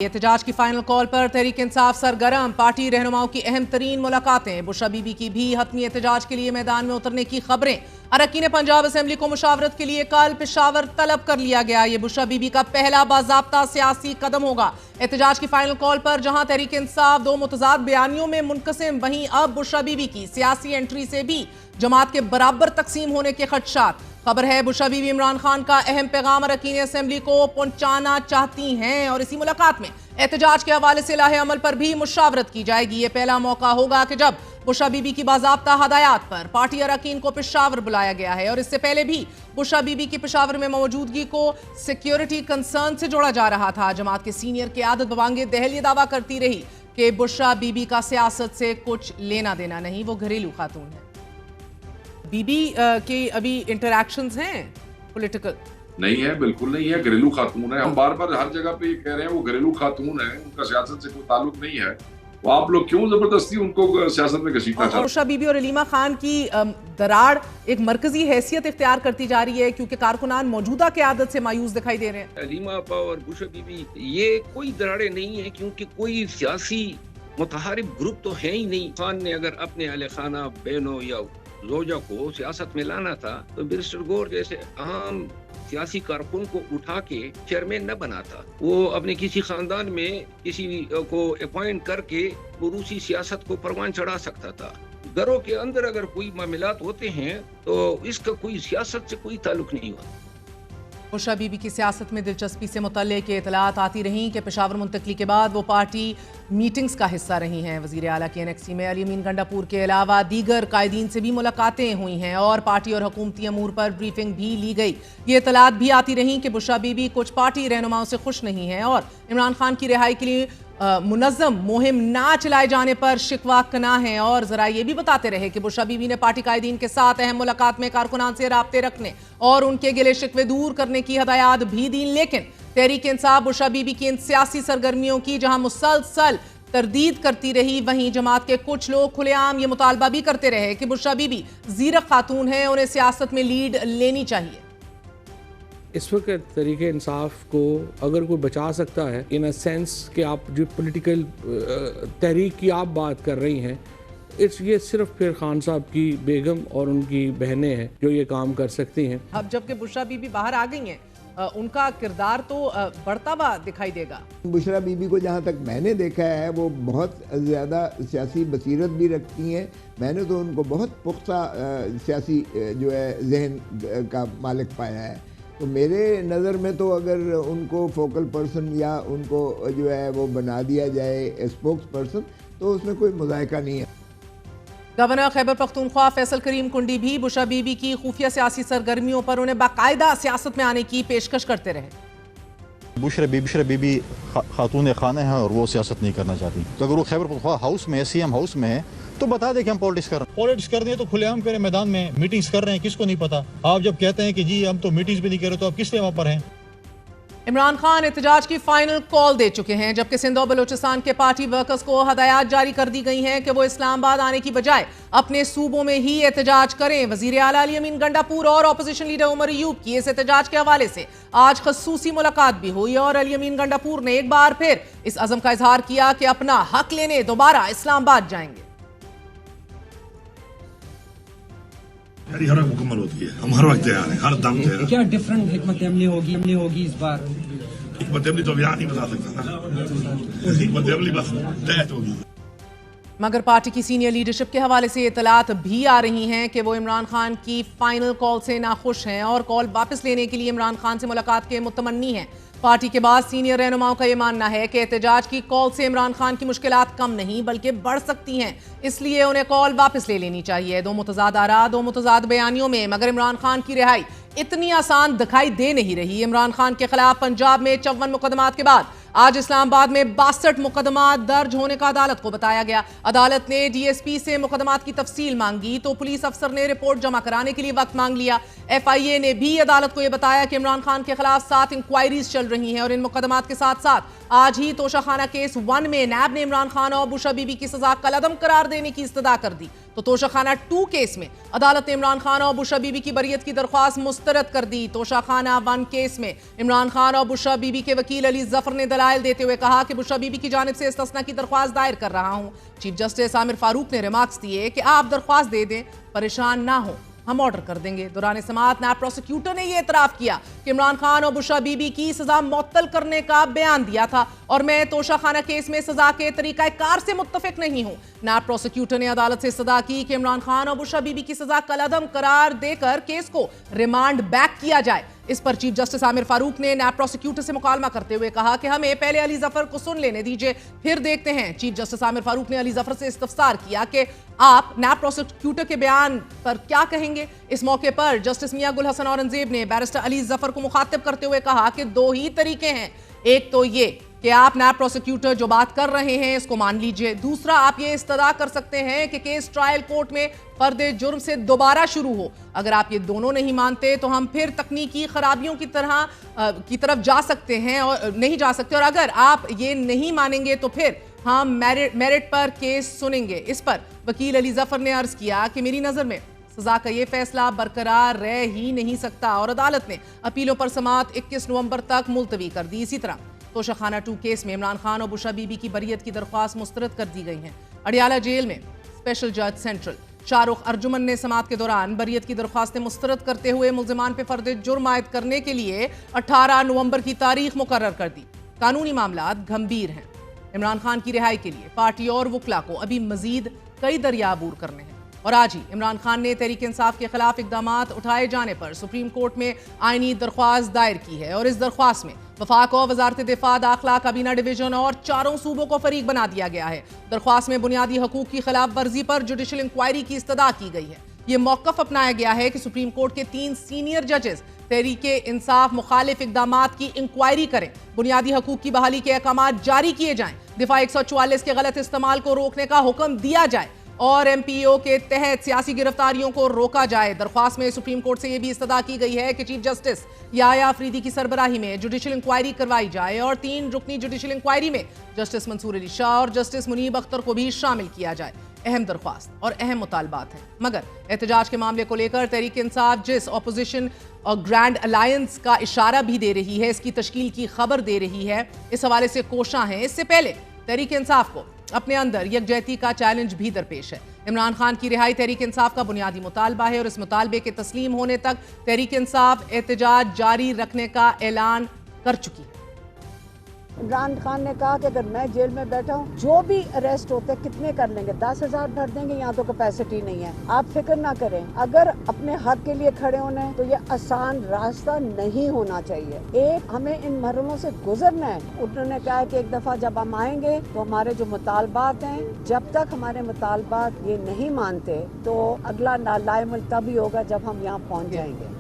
एहतजाज की final call पर तहरीक इंसाफ सरगर्म, पार्टी रहनुमाओं की अहम तरीन मुलाकातें, बुशरा बीबी की भी हतमी एहतजाज के लिए मैदान में उतरने की खबरें। अरकान पंजाब असेंबली को मुशावरत के लिए कल पेशावर तलब कर लिया गया। ये बुशरा बीबी का पहला बाज़ाब्ता सियासी कदम होगा। एहतजाज की फाइनल कॉल पर जहां तहरीक इंसाफ दो मुतजाद बयानियों में मुनकसिम, वहीं अब बुशरा बीबी की सियासी एंट्री से भी जमात के बराबर तकसीम होने के खदशात। खबर है बुशरा बीबी इमरान खान का अहम पैगाम अरकान असेंबली को पहुंचाना चाहती हैं और इसी मुलाकात में एहतजाज के हवाले से लाहे अमल पर भी मुशावरत की जाएगी। ये पहला मौका होगा कि जब बुशरा बीबी की बाज़ाब्ता हदायत पर पार्टी अरकान को पेशावर बुलाया गया है और इससे पहले भी बुशरा बीबी की पेशावर में मौजूदगी को सिक्योरिटी कंसर्न से जोड़ा जा रहा था। जमात के सीनियर क़यादत बबांगे दहल ये दावा करती रही कि बुशरा बीबी का सियासत से कुछ लेना देना नहीं, वो घरेलू खातून है। बीबी के अभी इंटरैक्शंस हैं पॉलिटिकल? नहीं है, बिल्कुल नहीं है, घरेलू खातून है। हम बार बार हर जगह पे ये कह रहे हैं वो घरेलू खातून है, उनका सियासत से कोई ताल्लुक नहीं है। तो आप लोग क्यों जबरदस्ती उनको सियासत में घसीटना चाहते हैं? बुशरा बीबी और अलीमा खान की दरार एक मरकजी हैसियत इख्तियार करती जा रही है क्योंकि कारकुनान मौजूदा क़यादत से मायूस दिखाई दे रहे हैं। अलीमा आपा और बुशरा बीबी ये कोई दरारें नहीं है क्योंकि कोई सियासी मुतहारिब ग्रुप तो है ही नहीं। खान ने अगर अपने अहले खाना बहनों या जोजा को सियासत में लाना था तो बैरिस्टर गौर जैसे अहम सियासी कारकुन को उठा के चेयरमैन न बनाता। वो अपने किसी खानदान में किसी को अपॉइंट करके वो रूसी सियासत को परवान चढ़ा सकता था। घरों के अंदर अगर कोई मामलात होते हैं तो इसका कोई सियासत से कोई ताल्लुक नहीं हुआ। बुशरा बीबी की सियासत में दिलचस्पी से मुतल्लिक़ इतलात आती रहीं कि पेशावर मुंतकली के बाद वो पार्टी मीटिंग्स का हिस्सा रही हैं। वज़ीर आला की एनेक्सी में अली अमीन गंडापुर के अलावा दीगर कायदीन से भी मुलाकातें हुई हैं और पार्टी और हुकूमती अमूर पर ब्रीफिंग भी ली गई। ये इतलात भी आती रहीं कि बुशरा बीबी कुछ पार्टी रहनुमाओं से खुश नहीं हैं और इमरान खान की रिहाई के लिए मुनज़्ज़म मुहिम ना चलाए जाने पर शिकवा कना है। और ज़रा ये भी बताते रहे कि बुशरा बीबी ने पार्टी कायदीन के साथ अहम मुलाकात में कारकुनान से राब्ते रखने और उनके गिले शिकवे दूर करने की हदायत भी दी। लेकिन तहरीक इंसाफ बुशरा बीबी की इन सियासी सरगर्मियों की जहां मुसलसल तरदीद करती रही, वहीं जमात के कुछ लोग खुलेआम ये मुतालबा भी करते रहे कि बुशरा बीबी ज़ीरक खातून है, उन्हें सियासत में लीड लेनी चाहिए। इस वक्त तरीके इंसाफ को अगर कोई बचा सकता है इन अ सेंस कि आप जो पॉलिटिकल तहरीक की आप बात कर रही हैं, ये सिर्फ फिर खान साहब की बेगम और उनकी बहनें हैं जो ये काम कर सकती हैं। अब जबकि बुशरा बीबी बाहर आ गई हैं, उनका किरदार तो बढ़ता हुआ दिखाई देगा। बुशरा बीबी को जहाँ तक मैंने देखा है वो बहुत ज़्यादा सियासी बसीरत भी रखती हैं। मैंने तो उनको बहुत पुख्ता सियासी जो है जहन का मालिक पाया है। तो मेरे नज़र में तो अगर उनको फोकल पर्सन या उनको जो है वो बना दिया जाए स्पोक्स पर्सन तो उसमें कोई मुज़ायका नहीं है। गवर्नर खैबर पख्तूनख्वा फैसल करीम कुंडी भी बुशरा बीबी की खुफिया सियासी सरगर्मियों पर उन्हें बाकायदा सियासत में आने की पेशकश करते रहे। बुशरा बीबी खातून खाना है और वो सियासत नहीं करना चाहती। तो अगर वो खैबर पख्तूनख्वा हाउस में सीएम हाउस में है तो बता दे कि हम पॉलिटिक्स कर रहे हैं तो खुलेआम करें, मैदान में मीटिंग्स कर रहे हैं, किसको नहीं पता। आप जब कहते हैं कि जी हम तो मीटिंग्स भी नहीं कर रहे तो आप किस लिए वहां पर हैं? इमरान खान एहतजाज की फाइनल कॉल दे चुके हैं, जबकि सिंध और बलोचिस्तान के पार्टी वर्कर्स को हदायत जारी कर दी गई हैं कि वो इस्लामाबाद आने की बजाय अपने सूबों में ही एहतजाज करें। वज़ीर आला अली अमीन गंडापुर और अपोजिशन लीडर उमर अयूब की इस एहतजाज के हवाले से आज खसूसी मुलाकात भी हुई और अली अमीन गंडापुर ने एक बार फिर इस अज़म का इजहार किया कि अपना हक लेने दोबारा इस्लामाबाद जाएंगे। हर मुकम्मल होती है, हम हर वक्त तैयार हैं, हर दम तैयार। क्या डिफरेंट हिकमत अमली होगी इस बार? हिकमत अमली तो बयान नहीं बता सकता ना, हिकमत अमली बस तहत होगी। मगर पार्टी की सीनियर लीडरशिप के हवाले से इतलात भी आ रही हैं कि वो इमरान खान की फाइनल कॉल से नाखुश हैं और कॉल वापस लेने के लिए इमरान खान से मुलाकात के मुतमन्नी हैं। पार्टी के बाद सीनियर रहनुमाओं का यह मानना है कि एहतजाज की कॉल से इमरान खान की मुश्किलात कम नहीं बल्कि बढ़ सकती हैं, इसलिए उन्हें कॉल वापस ले लेनी चाहिए। दो मुतजाद आरा, दो मुतजाद बयानियों में मगर इमरान खान की रिहाई इतनी आसान दिखाई दे नहीं रही। इमरान खान के खिलाफ पंजाब में 54 मुकदमात के बाद आज इस्लामाबाद में 62 मुकदमात दर्ज होने का अदालत को बताया गया। अदालत ने डीएसपी से मुकदमात की तफसील मांगी तो पुलिस अफसर ने रिपोर्ट जमा कराने के लिए वक्त मांग लिया। FIA ने भी अदालत को यह बताया कि इमरान खान के खिलाफ 7 इंक्वायरीज चल रही हैं और इन मुकदमात के साथ साथ आज ही तोशाखाना केस 1 में नैब ने इमरान खान और बुशरा बीबी की सजा कलअदम करार देने की इस्तदा कर दी। تو توشاخانہ 2 کیس میں عدالت نے عمران خان اور بشرا بی بی کی بریت کی درخواست مسترد کر دی۔ توشاخانہ 1 کیس میں عمران خان اور بشرا بی بی کے وکیل علی ظفر نے دلائل دیتے ہوئے کہا کہ بشرا بی بی کی جانب سے استثناء کی درخواست دائر کر رہا ہوں۔ چیف جسٹس عامر فاروق نے ریمارکس دیے کہ آپ درخواست دے دیں، پریشان نہ ہوں، ہم آرڈر کر دیں گے۔ دوران سماعت نیب پروسیکیوٹر نے یہ اعتراف کیا کہ عمران خان اور بشرا بی بی کی سزا معطل کرنے کا بیان دیا تھا اور میں توشاخانہ کیس میں سزا کے طریقہ کار سے متفق نہیں ہوں۔ نیب پروسیکیوٹر نے عدالت سے استدعا کی کہ عمران خان اور بشرا بی بی کی سزا کالعدم قرار دے کر کیس کو ریمانڈ بیک کیا جائے۔ اس پر چیف جسٹس عامر فاروق نے نیب پروسیکیوٹر سے مکالمہ کرتے ہوئے کہا کہ ہمیں پہلے علی ظفر کو سن لینے دیجئے، پھر دیکھتے ہیں۔ چیف جسٹس عامر فاروق نے علی ظفر سے استفسار کیا کہ آپ نیب پروسیکیوٹر کے بیان پر کیا کہیں گے۔ اس موقع پر جسٹس میاں گل حسن اورنگزیب نے بیرسٹر علی ظفر کو مخاطب کرتے ہوئے کہا کہ 2 ہی طریقے ہیں، ایک تو یہ کہ آپ نیب پروسیکیوٹر جو بات کر رہے ہیں اس کو مان لیجئے، دوسرا آپ یہ استدعا کر سکتے ہیں کہ کیس ٹرائل کورٹ میں فرد جرم سے دوبارہ شروع ہو۔ اگر آپ یہ دونوں نہیں مانتے تو ہم پھر تکنیکی خرابیوں کی طرف جا سکتے ہیں اور نہیں جا سکتے، اور اگر آپ یہ نہیں مانیں گے تو پھر ہم میرٹ پر کیس سنیں گے۔ اس پر وکیل علی ظفر نے عرض کیا کہ میری نظر میں سزا کا یہ فیصلہ برقرار رہ ہی نہیں سکتا، اور عدالت نے اپیلوں پر سماعت 21 نومبر تک ملتوی کر دی۔ اسی طرح توشاخانہ 2 کیس میں عمران خان اور بشرا بی بی کی بریت کی درخواست مسترد کر دی گئی ہیں۔ اڈیالہ جیل میں اسپیشل جج سینٹرل شاہ رخ ارجمن نے سماعت کے دوران بریت کی درخواستیں مسترد کرتے ہوئے ملزمان پہ فرد جرم عائد کرنے کے لیے 18 نومبر کی تاریخ مقرر کر دی۔ قانونی معاملات گھمبیر ہیں۔ عمران خان کی رہائی کے لیے پارٹی اور وکلا کو ابھی مزید کئی دریا عبور کرنے ہیں، اور آج ہی عمران خان نے تحریک انصاف کے خلاف اقدامات اٹھائے جانے پر سپریم کورٹ میں آئینی درخواست دائر کی ہے، اور اس درخواست میں وفاق اور وزارت دفاع، داخلہ، کابینہ ڈویژن اور 4 صوبوں کو فریق بنا دیا گیا ہے۔ درخواست میں بنیادی حقوق کی خلاف ورزی پر جوڈیشل انکوائری کی استدعا کی گئی ہے۔ یہ موقف اپنایا گیا ہے کہ سپریم کورٹ کے 3 سینئر ججز تحریک انصاف مخالف اقدامات کی انکوائری کریں، بنیادی حقوق کی بحالی کے احکامات جاری کیے جائیں، دفاع 144 کے غلط استعمال کو روکنے کا حکم دیا جائے اور ایم پی او کے تحت سیاسی گرفتاریوں کو روکا جائے۔ درخواست میں سپریم کورٹ سے یہ بھی استدعا کی گئی ہے کہ چیف جسٹس یحییٰ آفریدی کی سربراہی میں جوڈیشل انکوائری کروائی جائے اور 3 رکنی جوڈیشل انکوائری میں جسٹس منصور علی شاہ اور جسٹس منیب اختر کو بھی شامل کیا جائے۔ اہم درخواست اور اہم مطالبات ہیں، مگر احتجاج کے معاملے کو لے کر تحریک انصاف جس اپوزیشن اور گرینڈ الائنس کا اشارہ بھی دے رہی ہے، اس کی تشکیل کی خبر دے رہی ہے، اس حوالے سے کوشاں ہیں۔ اس سے پہلے تحریک انصاف کو اپنے اندر یکجہتی کا چیلنج بھی درپیش ہے۔ عمران خان کی رہائی تحریک انصاف کا بنیادی مطالبہ ہے، اور اس مطالبے کے تسلیم ہونے تک تحریک انصاف احتجاج جاری رکھنے کا اعلان کر چکی ہے۔ عمران خان نے کہا کہ اگر میں جیل میں بیٹھا ہوں، جو بھی اریسٹ ہوتے کتنے کر لیں گے، 10,000 بھر دیں گے، یہاں تو کیپیسٹی نہیں ہے۔ آپ فکر نہ کریں، اگر اپنے حق کے لیے کھڑے ہونا ہے تو یہ آسان راستہ نہیں ہونا چاہیے۔ ایک ہمیں ان مرحلوں سے گزرنا ہے۔ انہوں نے کہا کہ ایک دفعہ جب ہم آئیں گے تو ہمارے جو مطالبات ہیں، جب تک ہمارے مطالبات یہ نہیں مانتے تو اگلا نالائم تب ہی ہوگا جب ہم یہاں پہنچ جائیں گے۔